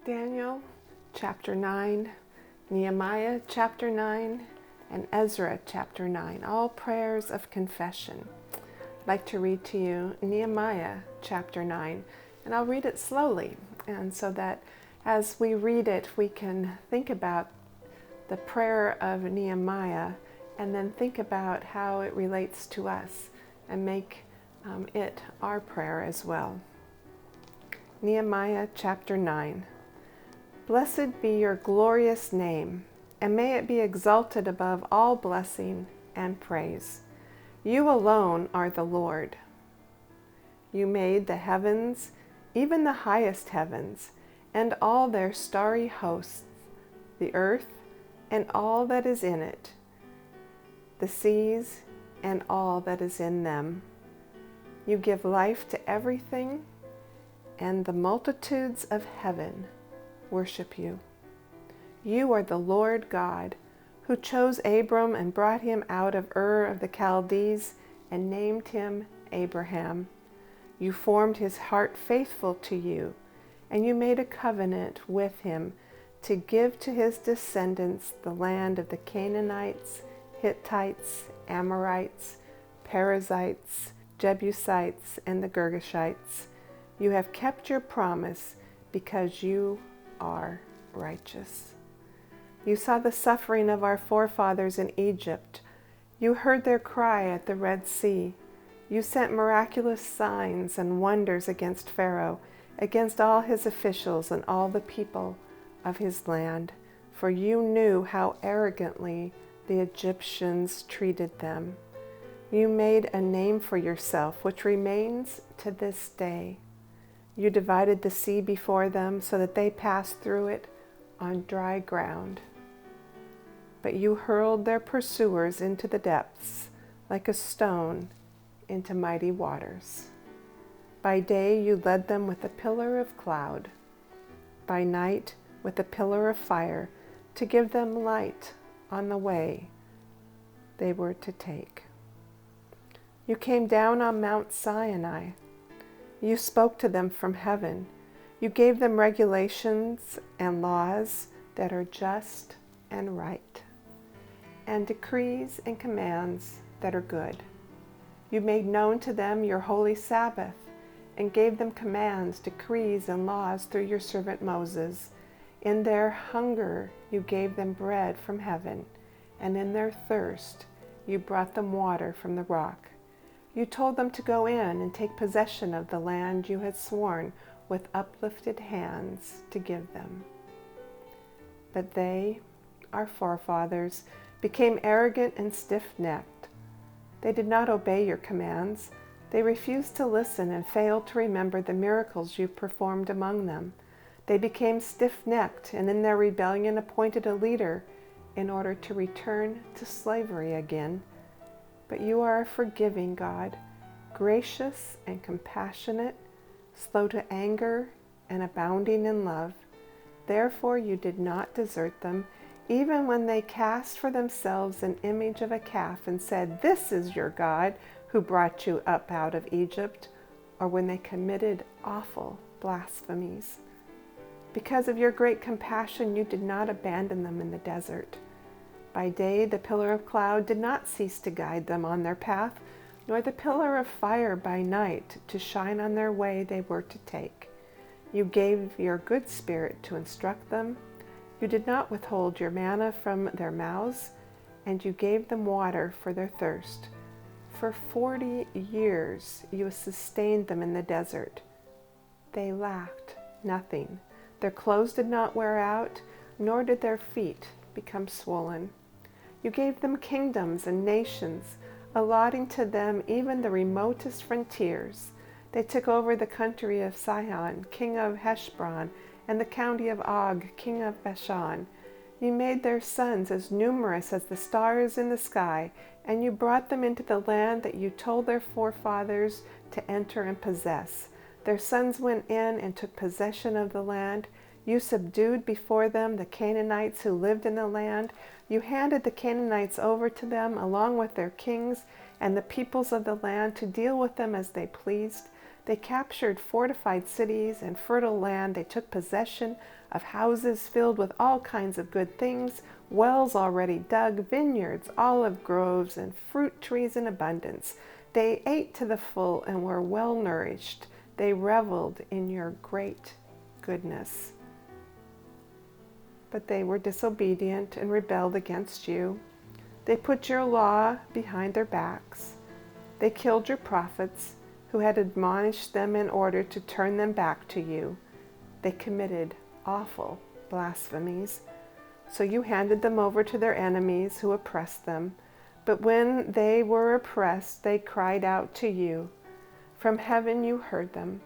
Daniel chapter 9, Nehemiah chapter 9, and Ezra chapter 9, all prayers of confession. I'd like to read to you Nehemiah chapter 9, and I'll read it slowly, and so that as we read it, we can think about the prayer of Nehemiah and then think about how it relates to us and make it our prayer as well. Nehemiah chapter 9. Blessed be your glorious name, and may it be exalted above all blessing and praise. You alone are the Lord. You made the heavens, even the highest heavens, and all their starry hosts, the earth and all that is in it, the seas and all that is in them. You give life to everything, and the multitudes of heaven worship you. You are the Lord God, who chose Abram and brought him out of Ur of the Chaldees and named him Abraham. You formed his heart faithful to you, and you made a covenant with him to give to his descendants the land of the Canaanites, Hittites, Amorites, Perizzites, Jebusites, and the Girgashites. You have kept your promise because you are righteous. You saw the suffering of our forefathers in Egypt. You heard their cry at the Red Sea. You sent miraculous signs and wonders against Pharaoh, against all his officials and all the people of his land, for you knew how arrogantly the Egyptians treated them. You made a name for yourself, which remains to this day. You divided the sea before them so that they passed through it on dry ground. But you hurled their pursuers into the depths, like a stone into mighty waters. By day you led them with a pillar of cloud, by night with a pillar of fire, to give them light on the way they were to take. You came down on Mount Sinai. You spoke to them from heaven. You gave them regulations and laws that are just and right, and decrees and commands that are good. You made known to them your holy Sabbath, and gave them commands, decrees, and laws through your servant Moses. In their hunger you gave them bread from heaven, and in their thirst you brought them water from the rock. You told them to go in and take possession of the land you had sworn with uplifted hands to give them. But they, our forefathers, became arrogant and stiff-necked. They did not obey your commands. They refused to listen and failed to remember the miracles you performed among them. They became stiff-necked and in their rebellion appointed a leader in order to return to slavery again. But you are a forgiving God, gracious and compassionate, slow to anger and abounding in love. Therefore you did not desert them, even when they cast for themselves an image of a calf and said, "This is your God who brought you up out of Egypt," or when they committed awful blasphemies. Because of your great compassion, you did not abandon them in the desert. By day the pillar of cloud did not cease to guide them on their path, nor the pillar of fire by night to shine on their way they were to take. You gave your good spirit to instruct them. You did not withhold your manna from their mouths, and you gave them water for their thirst. For 40 years you sustained them in the desert. They lacked nothing. Their clothes did not wear out, nor did their feet become swollen. You gave them kingdoms and nations, allotting to them even the remotest frontiers. They took over the country of Sihon, king of Heshbon, and the county of Og, king of Bashan. You made their sons as numerous as the stars in the sky, and you brought them into the land that you told their forefathers to enter and possess. Their sons went in and took possession of the land. You subdued before them the Canaanites who lived in the land. You handed the Canaanites over to them along with their kings and the peoples of the land to deal with them as they pleased. They captured fortified cities and fertile land. They took possession of houses filled with all kinds of good things, wells already dug, vineyards, olive groves, and fruit trees in abundance. They ate to the full and were well nourished. They reveled in your great goodness. But they were disobedient and rebelled against you. They put your law behind their backs. They killed your prophets, who had admonished them in order to turn them back to you. They committed awful blasphemies. So you handed them over to their enemies who oppressed them. But when they were oppressed, they cried out to you. From heaven you heard them,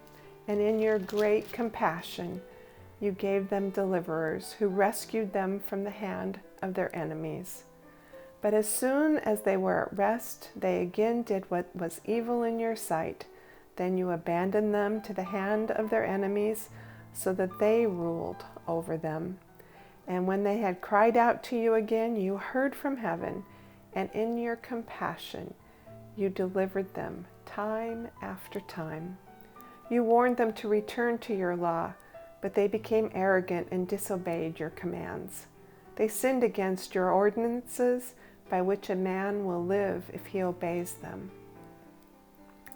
and in your great compassion you gave them deliverers who rescued them from the hand of their enemies. But as soon as they were at rest, they again did what was evil in your sight. Then you abandoned them to the hand of their enemies, so that they ruled over them. And when they had cried out to you again, you heard from heaven, and in your compassion you delivered them time after time. You warned them to return to your law, but they became arrogant and disobeyed your commands. They sinned against your ordinances, by which a man will live if he obeys them.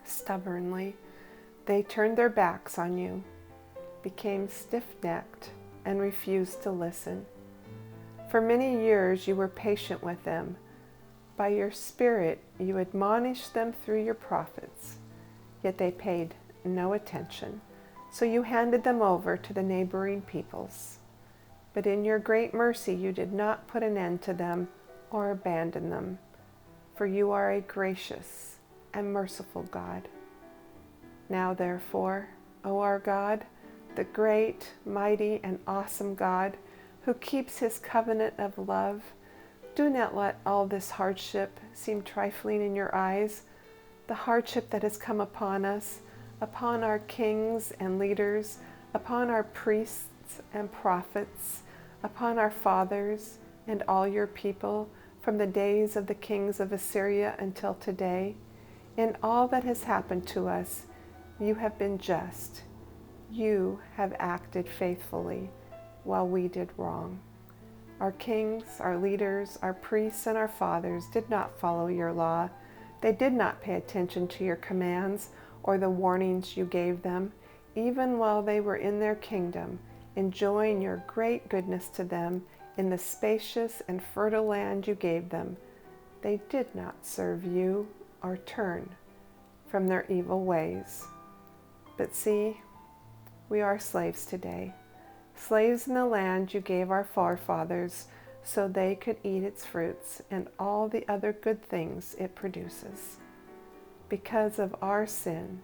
Stubbornly, they turned their backs on you, became stiff-necked, and refused to listen. For many years you were patient with them. By your Spirit you admonished them through your prophets, yet they paid no attention. So you handed them over to the neighboring peoples. But in your great mercy you did not put an end to them or abandon them, for you are a gracious and merciful God. Now therefore, O our God, the great, mighty, and awesome God, who keeps his covenant of love, do not let all this hardship seem trifling in your eyes, the hardship that has come upon us, upon our kings and leaders, upon our priests and prophets, upon our fathers and all your people, from the days of the kings of Assyria until today. In all that has happened to us, you have been just. You have acted faithfully, while we did wrong. Our kings, our leaders, our priests, and our fathers did not follow your law. They did not pay attention to your commands or the warnings you gave them, even while they were in their kingdom, enjoying your great goodness to them in the spacious and fertile land you gave them. They did not serve you or turn from their evil ways. But see, we are slaves today, slaves in the land you gave our forefathers so they could eat its fruits and all the other good things it produces. Because of our sin,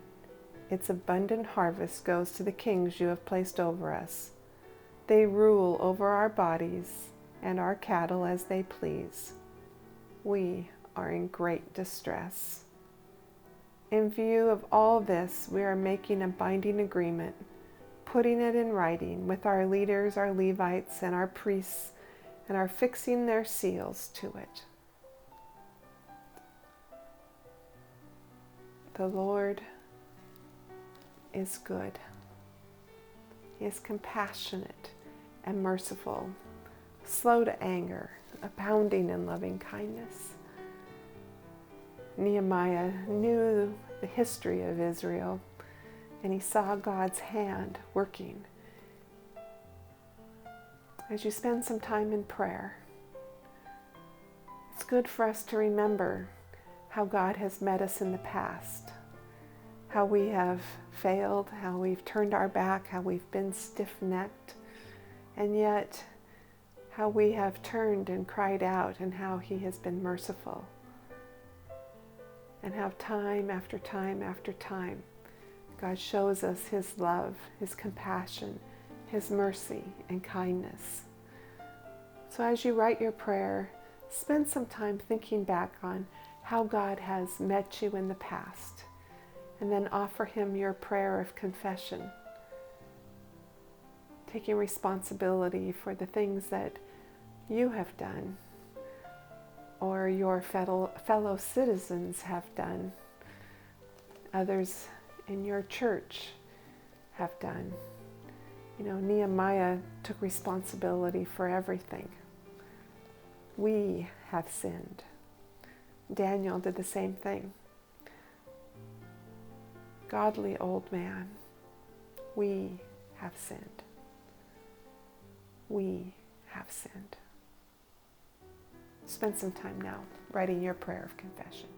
its abundant harvest goes to the kings you have placed over us. They rule over our bodies and our cattle as they please. We are in great distress. In view of all this, we are making a binding agreement, putting it in writing with our leaders, our Levites, and our priests, and are fixing their seals to it. The Lord is good. He is compassionate and merciful, slow to anger, abounding in loving kindness. Nehemiah knew the history of Israel, and he saw God's hand working. As you spend some time in prayer, it's good for us to remember how God has met us in the past, how we have failed, how we've turned our back, how we've been stiff-necked, and yet how we have turned and cried out, and how he has been merciful, and how time after time after time God shows us his love, his compassion, his mercy and kindness. So as you write your prayer, spend some time thinking back on how God has met you in the past, and then offer him your prayer of confession, taking responsibility for the things that you have done or your fellow citizens have done, others in your church have done. Nehemiah took responsibility for everything. We have sinned. Daniel did the same thing. Godly old man, we have sinned. We have sinned. Spend some time now writing your prayer of confession.